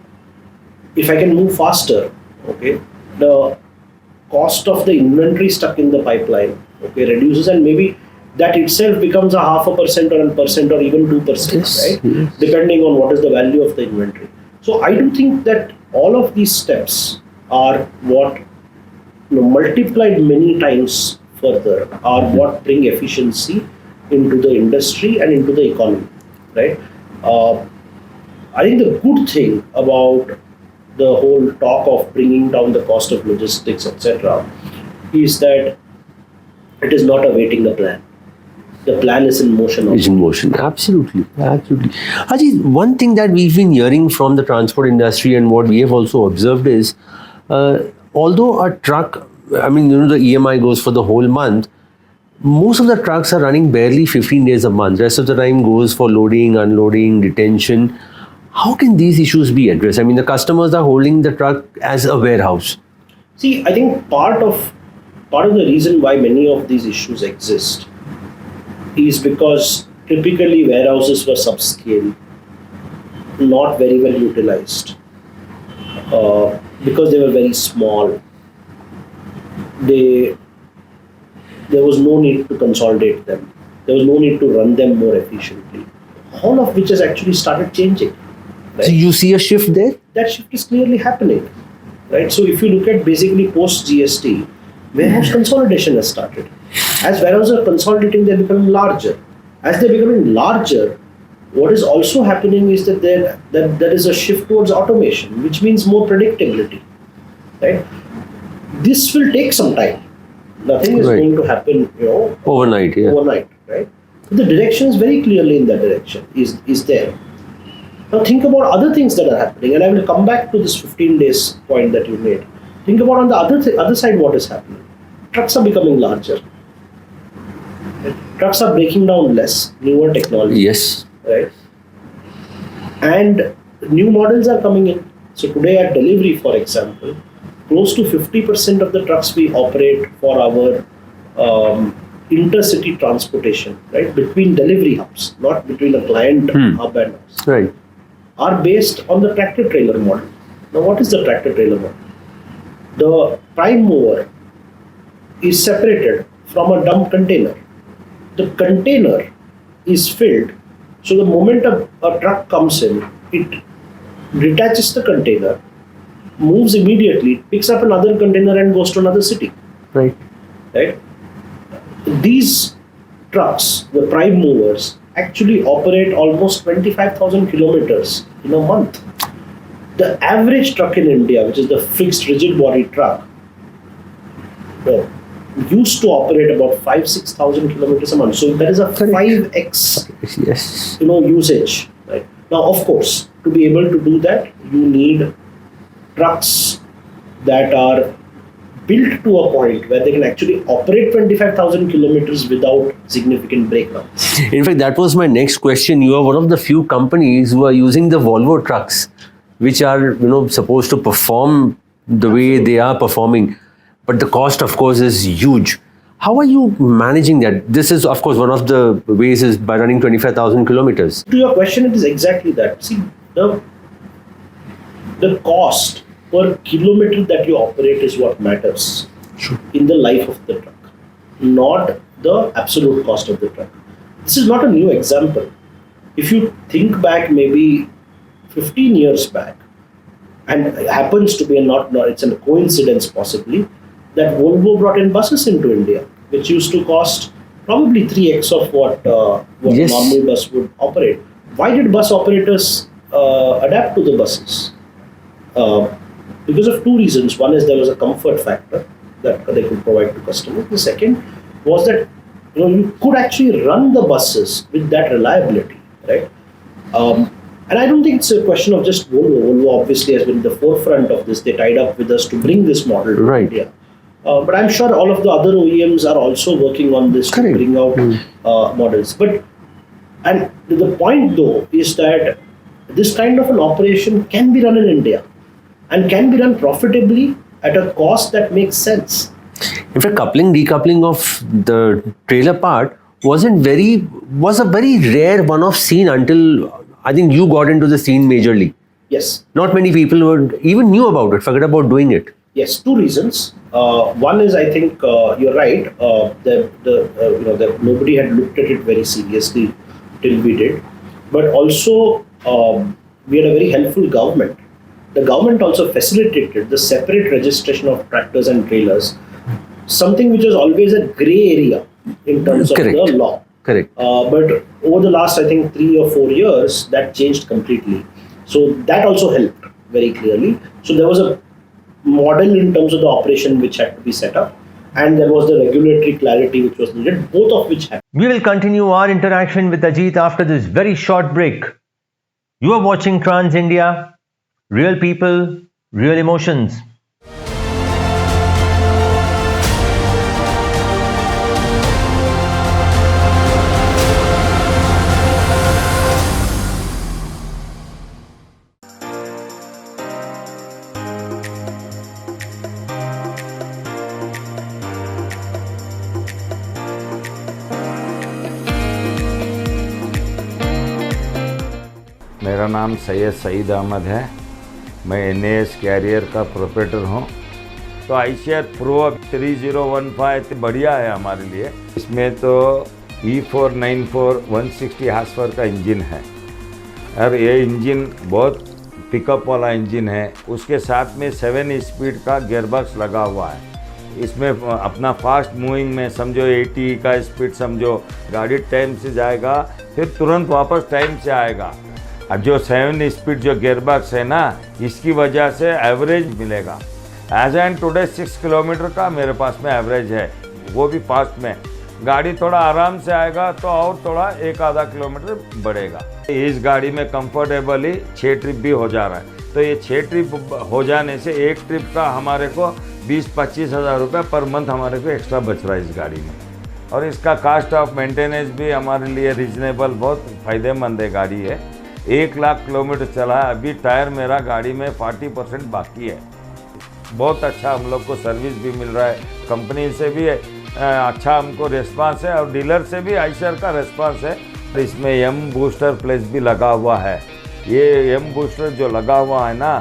if I can move faster, okay, the cost of the inventory stuck in the pipeline, okay, reduces, and maybe that itself becomes a 0.5% or 1% or even 2%, Yes, right? yes. Depending on what is the value of the inventory. So I do think that all of these steps are what, multiplied many times further, are what bring efficiency into the industry and into the economy, right? I think the good thing about the whole talk of bringing down the cost of logistics, etc., is that it is not awaiting the plan. The plan is in motion. Is in motion. Absolutely. Absolutely. Ajit, one thing that we've been hearing from the transport industry and what we have also observed is, although a truck, the EMI goes for the whole month, most of the trucks are running barely 15 days a month. Rest of the time goes for loading, unloading, detention. How can these issues be addressed? The customers are holding the truck as a warehouse. See, I think part of the reason why many of these issues exist is because typically warehouses were subscale, not very well utilized, because they were very small. There was no need to consolidate them. There was no need to run them more efficiently. All of which has actually started changing. Right? So you see a shift there? That shift is clearly happening, right? So if you look at basically post GST, warehouse consolidation has started. As warehouses are consolidating, they're becoming larger. As they're becoming larger, what is also happening is that there is a shift towards automation, which means more predictability, right? This will take some time. Nothing is going to happen, Overnight, yeah. Overnight, right? So the direction is very clearly in that direction, is there. Now think about other things that are happening, and I will come back to this 15 days point that you made. Think about on the other side what is happening. Trucks are becoming larger. Trucks are breaking down less, newer technology. Yes. Right? And new models are coming in. So today at Delhivery, for example, close to 50% of the trucks we operate for our intercity transportation, right, between delivery hubs, not between a client hub and us, Right. are based on the tractor trailer model. Now, what is the tractor trailer model? The prime mover is separated from a dump container. The container is filled, so the moment a truck comes in, it detaches the container, moves immediately, picks up another container and goes to another city. Right. Right? These trucks, the prime movers, actually operate almost 25,000 kilometers in a month. The average truck in India, which is the fixed rigid body truck, used to operate about 5,000-6,000 kilometers a month. So there is a 5x Yes. usage. Right? Now, of course, to be able to do that, you need trucks that are built to a point where they can actually operate 25,000 kilometers without significant breakdowns. In fact, that was my next question. You are one of the few companies who are using the Volvo trucks, which are supposed to perform the way they are performing, but the cost, of course, is huge. How are you managing that? This is, of course, one of the ways is by running 25,000 kilometers. To your question, it is exactly that. See, the cost per kilometer that you operate is what matters in the life of the truck, not the absolute cost of the truck. This is not a new example. If you think back maybe 15 years back, and it happens to be it's a coincidence possibly, that Volvo brought in buses into India. which used to cost probably 3x of what Yes. a normal bus would operate. Why did bus operators adapt to the buses? Because of two reasons. One is there was a comfort factor that they could provide to customers. The second was that you could actually run the buses with that reliability, right? And I don't think it's a question of just Volvo. Volvo obviously has been at the forefront of this. They tied up with us to bring this model to Right. India. But I'm sure all of the other OEMs are also working on this Correct. to bring out models. And the point though is that this kind of an operation can be run in India and can be run profitably at a cost that makes sense. In fact, decoupling of the trailer part was a very rare one-off scene until I think you got into the scene majorly. Yes. Not many people even knew about it, forget about doing it. Yes, two reasons. One is I think you're right. That nobody had looked at it very seriously till we did, but also we had a very helpful government. The government also facilitated the separate registration of tractors and trailers, something which was always a grey area in terms of Correct. the law. Correct. But over the last, I think, 3 or 4 years, that changed completely. So that also helped very clearly. So there was a model in terms of the operation which had to be set up, and there was the regulatory clarity which was needed, both of which happened. We will continue our interaction with Ajith after this very short break. You are watching Trans India, real people, real emotions. मेरा नाम सैयद सईद अहमद है। मैं NAS career का proprietor हूँ। तो Eicher pro 3015 बढ़िया है हमारे लिए। इसमें तो E494 160 हार्स पावर का इंजन है और ये इंजन बहुत पिकअप वाला इंजन है। उसके साथ में 7 स्पीड का गियरबॉक्स लगा हुआ है। इसमें अपना फास्ट मूविंग में समझो 80 का स्पीड समझो, गाड़ी टाइम से जाएगा फिर तुरंत वापस टाइम से आएगा। और जो 7 स्पीड जो गियरबॉक्स है ना, इसकी वजह से एवरेज मिलेगा। एज एंड टुडे 6 किलोमीटर का मेरे पास में एवरेज है, वो भी फास्ट में। गाड़ी थोड़ा आराम से आएगा तो और थोड़ा 1-आधा किलोमीटर बढ़ेगा। इस गाड़ी में कंफर्टेबली 6 ट्रिप भी हो जा रहा है। तो ये 6 ट्रिप हो जाने से एक ट्रिप का हमारे को 20-25 हज़ार रुपये पर मंथ हमारे को एक्स्ट्रा बच रहा है इस गाड़ी में। और इसका कास्ट ऑफ मेंटेनेंस भी हमारे लिए रिजनेबल, बहुत फ़ायदेमंद है गाड़ी है। 1 लाख किलोमीटर चला है, अभी टायर मेरा गाड़ी में 40% बाकी है। बहुत अच्छा हम लोग को सर्विस भी मिल रहा है, कंपनी से भी अच्छा हमको रिस्पांस है और डीलर से भी आईशर का रिस्पांस है। इसमें एम बूस्टर प्लस भी लगा हुआ है। ये एम बूस्टर जो लगा हुआ है ना,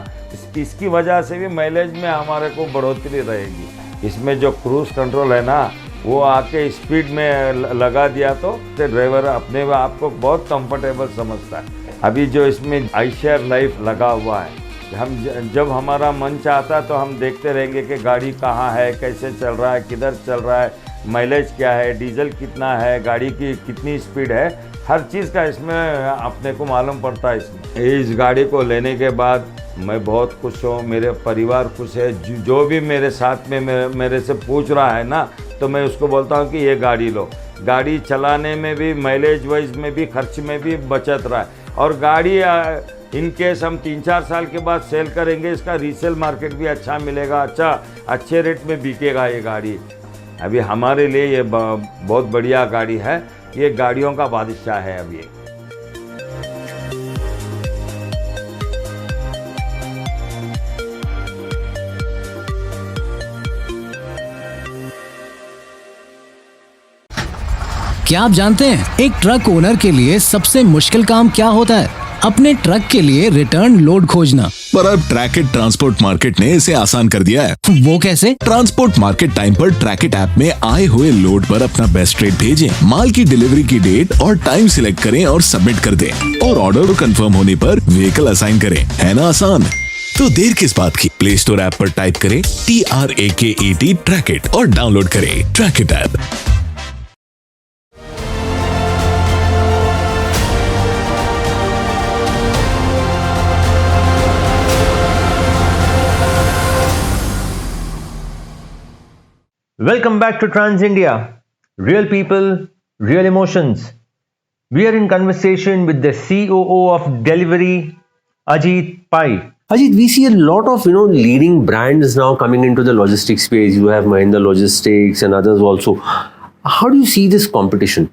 इसकी वजह से भी माइलेज में हमारे को बढ़ोतरी रहेगी। इसमें जो क्रूज़ कंट्रोल है ना, वो आके स्पीड में लगा दिया तो ड्राइवर अपने आप को बहुत कंफर्टेबल समझता है। अभी जो इसमें आईशर लाइफ लगा हुआ है, हम जब हमारा मन चाहता तो हम देखते रहेंगे कि गाड़ी कहाँ है, कैसे चल रहा है, किधर चल रहा है, माइलेज क्या है, डीजल कितना है, गाड़ी की कितनी स्पीड है, हर चीज़ का इसमें अपने को मालूम पड़ता है। इसमें इस गाड़ी को लेने के बाद मैं बहुत खुश हूँ, मेरे परिवार खुश है। जो भी मेरे साथ में मेरे से पूछ रहा है ना, तो मैं उसको बोलता हूँ कि ये गाड़ी लो। गाड़ी चलाने में भी, माइलेज वाइज में भी, खर्च में भी बचत रहा है। और गाड़ी इन केस हम 3-4 साल के बाद सेल करेंगे, इसका रीसेल मार्केट भी अच्छा मिलेगा, अच्छे रेट में बिकेगा ये गाड़ी। अभी हमारे लिए ये बहुत बढ़िया गाड़ी है, ये गाड़ियों का बादशाह है अभी। क्या आप जानते हैं एक ट्रक ओनर के लिए सबसे मुश्किल काम क्या होता है? अपने ट्रक के लिए रिटर्न लोड खोजना। पर अब ट्रैकेट ट्रांसपोर्ट मार्केट ने इसे आसान कर दिया है। वो कैसे? ट्रांसपोर्ट मार्केट टाइम पर ट्रैकेट ऐप में आए हुए लोड पर अपना बेस्ट रेट भेजें, माल की डिलीवरी की डेट और टाइम सिलेक्ट करें और सबमिट कर दें, और ऑर्डर कंफर्म होने पर व्हीकल असाइन करें। है ना आसान? तो देर किस बात की, प्ले स्टोर ऐप पर टाइप करें TRAKET ट्रैकेट और डाउनलोड करें ट्रैकेट app. Welcome back to Trans India. Real people, real emotions. We are in conversation with the COO of Delhivery, Ajith Pai. Ajit, we see a lot of leading brands now coming into the logistics space. You have Mahindra Logistics and others also. How do you see this competition?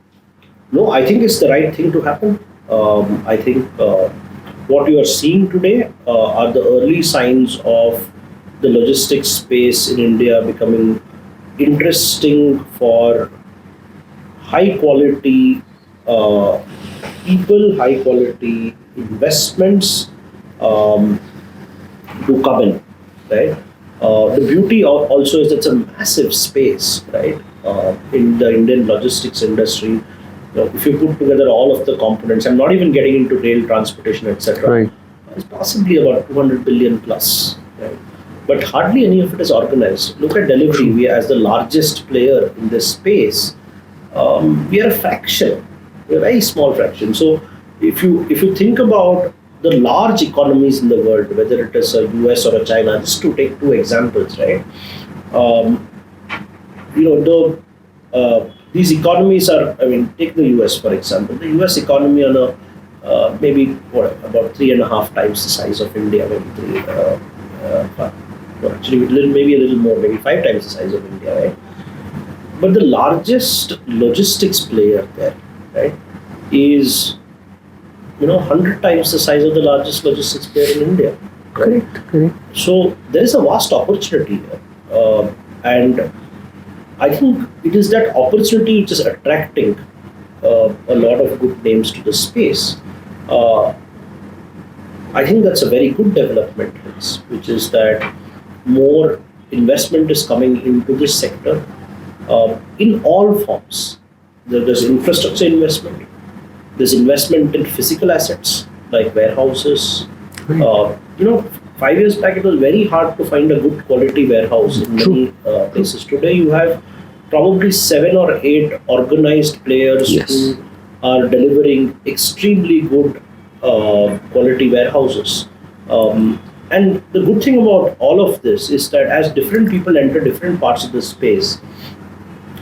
No, I think it's the right thing to happen. I think what you are seeing today are the early signs of the logistics space in India becoming interesting for high quality people, high quality investments to come in, right? The beauty also is it's a massive space, right? In the Indian logistics industry, if you put together all of the components, I'm not even getting into rail transportation, etc. Right. It's possibly about 200 billion plus, right? But hardly any of it is organized. Look at Delhivery. We, as the largest player in this space, we are a fraction. We're a very small fraction. So, if you think about the large economies in the world, whether it is a US or a China, just to take two examples, right? These economies are. I mean, take the US for example. The US economy on a maybe about 3.5 times the size of India, maybe maybe a little more, maybe 5 times the size of India, right? But the largest logistics player there, right, is 100 times the size of the largest logistics player in India. Right? Correct. So there is a vast opportunity here, and I think it is that opportunity which is attracting a lot of good names to the space. I think that's a very good development, which is that more investment is coming into this sector in all forms. There's infrastructure investment, there's investment in physical assets like warehouses. 5 years back it was very hard to find a good quality warehouse in many places. Today you have probably 7 or 8 organized players who are delivering extremely good quality warehouses. And the good thing about all of this is that as different people enter different parts of the space,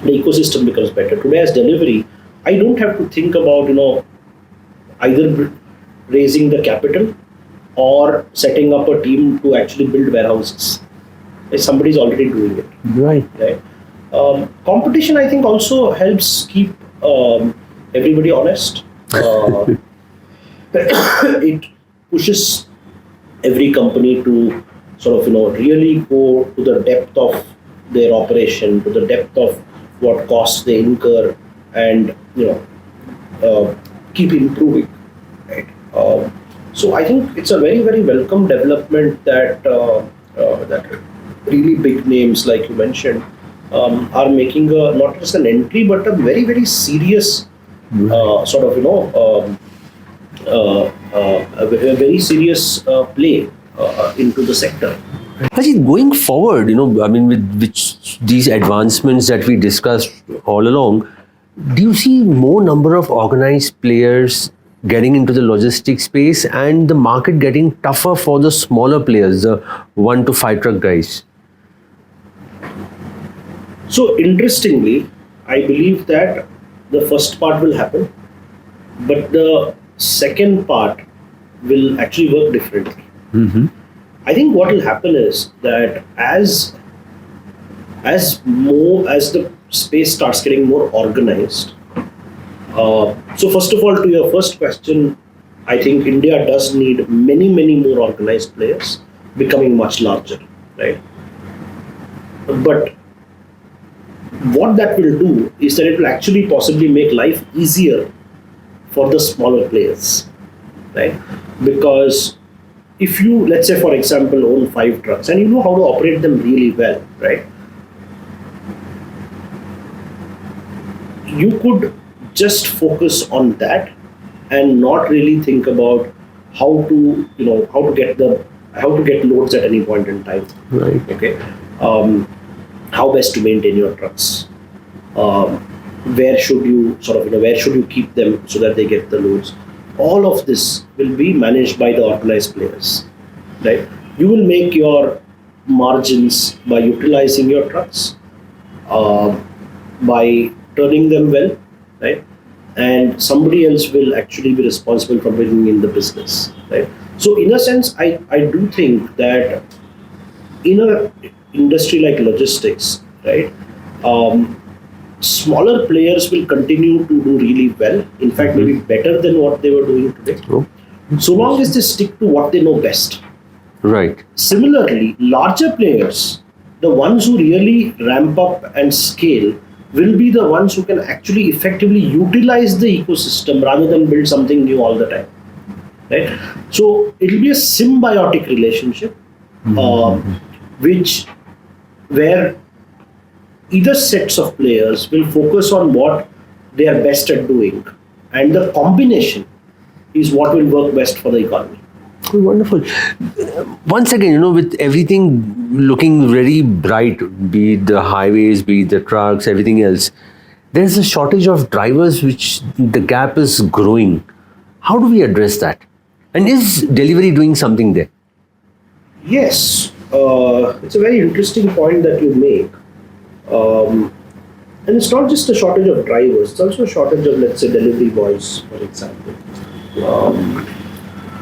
the ecosystem becomes better. Today as Delhivery, I don't have to think about either raising the capital or setting up a team to actually build warehouses. Somebody's already doing it. Right. Competition, I think, also helps keep everybody honest. It pushes every company to sort of really go to the depth of their operation, to the depth of what costs they incur, and keep improving, right? So I think it's a very, very welcome development that that really big names like you mentioned are making not just an entry but a very, very serious sort of a very serious play into the sector. Ajit, going forward, I mean, with these advancements that we discussed all along, do you see more number of organized players getting into the logistics space and the market getting tougher for the smaller players, the 1 to 5 truck guys? So interestingly, I believe that the first part will happen, but the second part will actually work differently. I think what will happen is that as the space starts getting more organized. So first of all, to your first question, I think India does need many, many more organized players becoming much larger, right? But what that will do is that it will actually possibly make life easier for the smaller players, right? Because if you, let's say for example, own 5 trucks and you know how to operate them really well, right? You could just focus on that and not really think about how to get the how to get loads at any point in time. Right. Okay. How best to maintain your trucks. Where should you where should you keep them so that they get the loads? All of this will be managed by the organized players, right? You will make your margins by utilizing your trucks, by turning them well, right? And somebody else will actually be responsible for bringing in the business, right? So in a sense, I do think that in a industry like logistics, right, smaller players will continue to do really well. In fact, maybe better than what they were doing today. So long as they stick to what they know best. Right. Similarly, larger players, the ones who really ramp up and scale, will be the ones who can actually effectively utilize the ecosystem rather than build something new all the time. Right? So it will be a symbiotic relationship, where either sets of players will focus on what they are best at doing, and the combination is what will work best for the economy. Oh, wonderful. Once again, with everything looking very bright, be it the highways, be it the trucks, everything else, there's a shortage of drivers, which the gap is growing. How do we address that? And is delivery doing something there? Yes, it's a very interesting point that you make. And it's not just a shortage of drivers, it's also a shortage of, let's say, delivery boys, for example.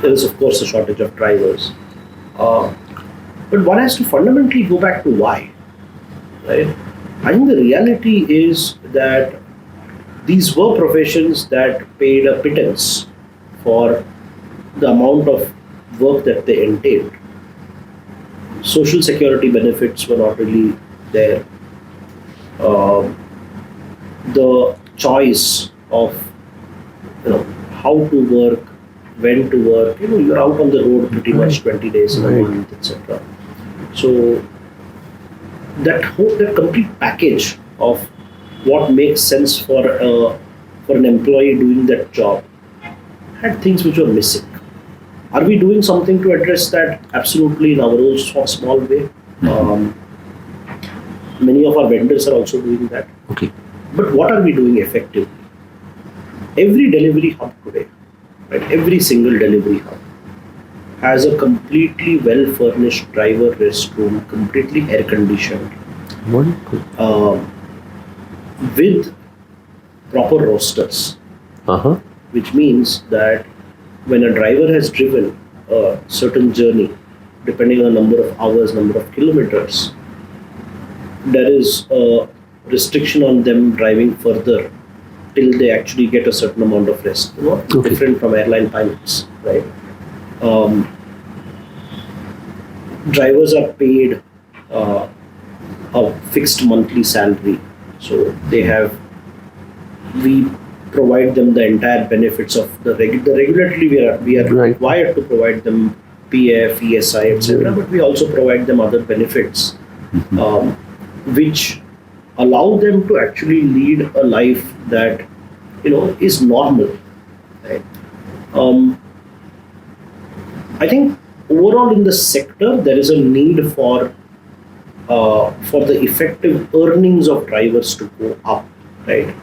There is, of course, a shortage of drivers. But one has to fundamentally go back to why, right? I think the reality is that these were professions that paid a pittance for the amount of work that they entailed. Social security benefits were not really there. The choice of how to work, when to work, you're out on the road pretty much 20 days in a month, etc. So that complete package of what makes sense for an employee doing that job had things which were missing. Are we doing something to address that? Absolutely, in our own small way. Many of our vendors are also doing that. Okay. But what are we doing effectively? Every delivery hub today, right? Every single delivery hub has a completely well-furnished driver restroom, completely air-conditioned, with proper rosters. Which means that when a driver has driven a certain journey, depending on number of hours, number of kilometers, there is a restriction on them driving further till they actually get a certain amount of rest. Different from airline pilots, right? Drivers are paid a fixed monthly salary, so we provide them the entire benefits of the regulatory. We are required to provide them PF, ESI, etc. But we also provide them other benefits, which allow them to actually lead a life that is normal. Right? I think overall in the sector there is a need for the effective earnings of drivers to go up, right?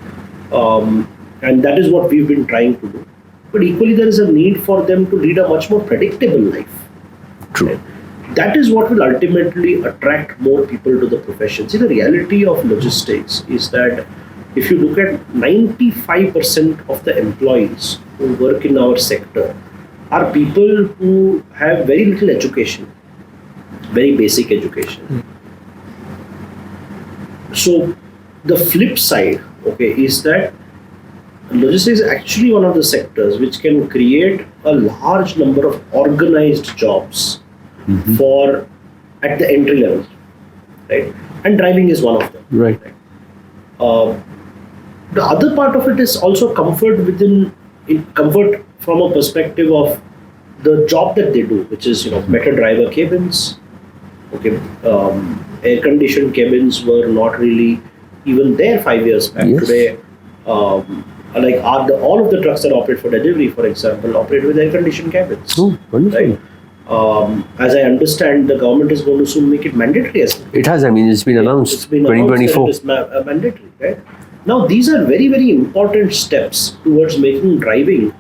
And that is what we've been trying to do. But equally, there is a need for them to lead a much more predictable life. True. Right? That is what will ultimately attract more people to the profession. See, the reality of logistics is that if you look at 95% of the employees who work in our sector are people who have very little education, very basic education. So the flip side, is that logistics is actually one of the sectors which can create a large number of organized jobs at the entry level, right? And driving is one of them. Right. The other part of it is also comfort from a perspective of the job that they do, which is better driver cabins. Air-conditioned cabins were not really even there 5 years back. Yes. Today, all of the trucks that operate for delivery, for example, operate with air-conditioned cabins. Oh, wonderful. Right? As I understand, the government is going to soon make it mandatory as well. It has. I mean, it's been announced. It's been announced that 2024. it is mandatory, right? Now, these are very, very important steps towards making driving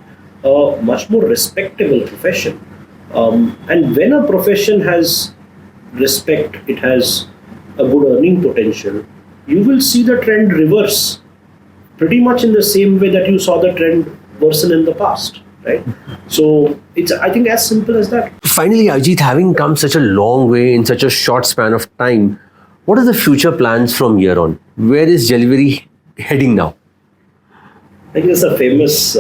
a much more respectable profession. And when a profession has respect, it has a good earning potential, you will see the trend reverse pretty much in the same way that you saw the trend worsen in the past, right? So it's, I think, as simple as that. Finally, Ajith, having come such a long way in such a short span of time, what are the future plans from here on? Where is Delhivery heading now? I think there's a famous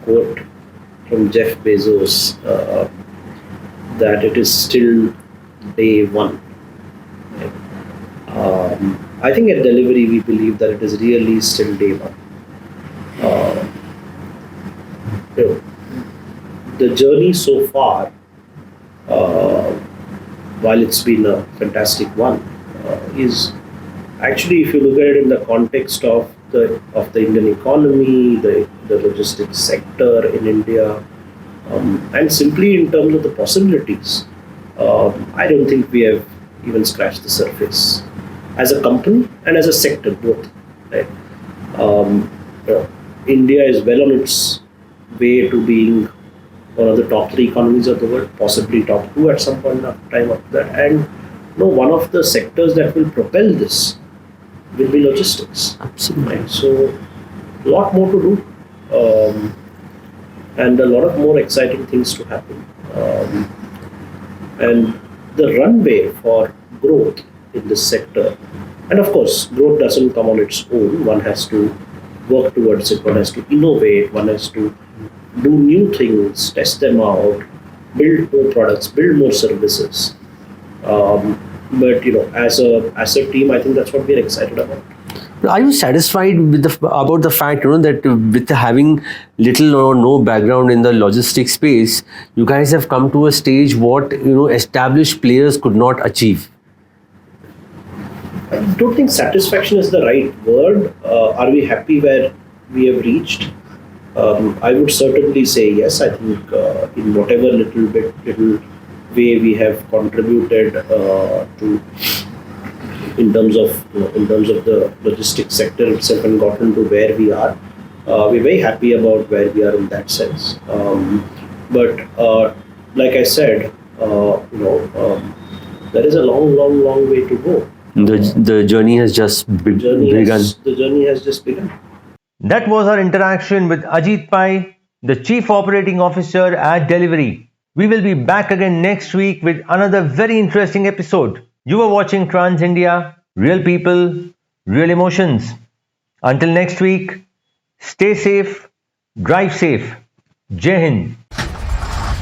quote from Jeff Bezos that it is still day one. I think at Delhivery we believe that it is really still day one. The journey so far, while it's been a fantastic one, is actually, if you look at it in the context of the Indian economy, the logistics sector in India, and simply in terms of the possibilities, I don't think we have even scratched the surface as a company and as a sector both. Right? India is well on its way to being one of the top 3 economies of the world, possibly top 2 at some point of time after that. And one of the sectors that will propel this will be logistics. Absolutely. Right? So, a lot more to do, and a lot of more exciting things to happen. And the runway for growth in this sector, and of course, growth doesn't come on its own. One has to work towards it. One has to innovate. One has to do new things, test them out, build more products, build more services. But as a team, I think that's what we're excited about. Are you satisfied with about the fact that with having little or no background in the logistics space, you guys have come to a stage what established players could not achieve? I don't think satisfaction is the right word. Are we happy where we have reached? I would certainly say yes. I think in whatever little way we have contributed to, in terms of the logistics sector itself, and gotten to where we are, we're very happy about where we are in that sense. But like I said, there is a long way to go. The journey has just begun. The journey has just begun. That was our interaction with Ajith Pai, the Chief Operating Officer at Delhivery. We will be back again next week with another very interesting episode. You are watching Trans India, real people, real emotions. Until next week, stay safe, drive safe. Jai Hind.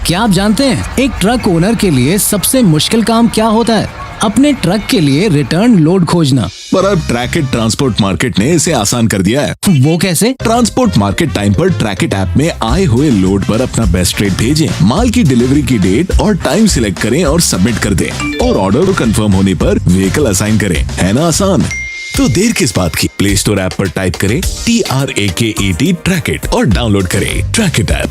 क्या आप जानते हैं एक truck owner के लिए सबसे मुश्किल काम क्या होता है? अपने ट्रक के लिए रिटर्न लोड खोजना। पर अब ट्रैकेट ट्रांसपोर्ट मार्केट ने इसे आसान कर दिया है। वो कैसे? ट्रांसपोर्ट मार्केट टाइम पर ट्रैकेट ऐप में आए हुए लोड पर अपना बेस्ट रेट भेजें, माल की डिलीवरी की डेट और टाइम सिलेक्ट करें और सबमिट कर दें, और ऑर्डर कंफर्म होने पर व्हीकल असाइन करें। है ना आसान? तो देर किस बात की? प्ले स्टोर ऐप पर टाइप करें TRAKET ट्रैकेट और डाउनलोड करें ट्रैकेट ऐप।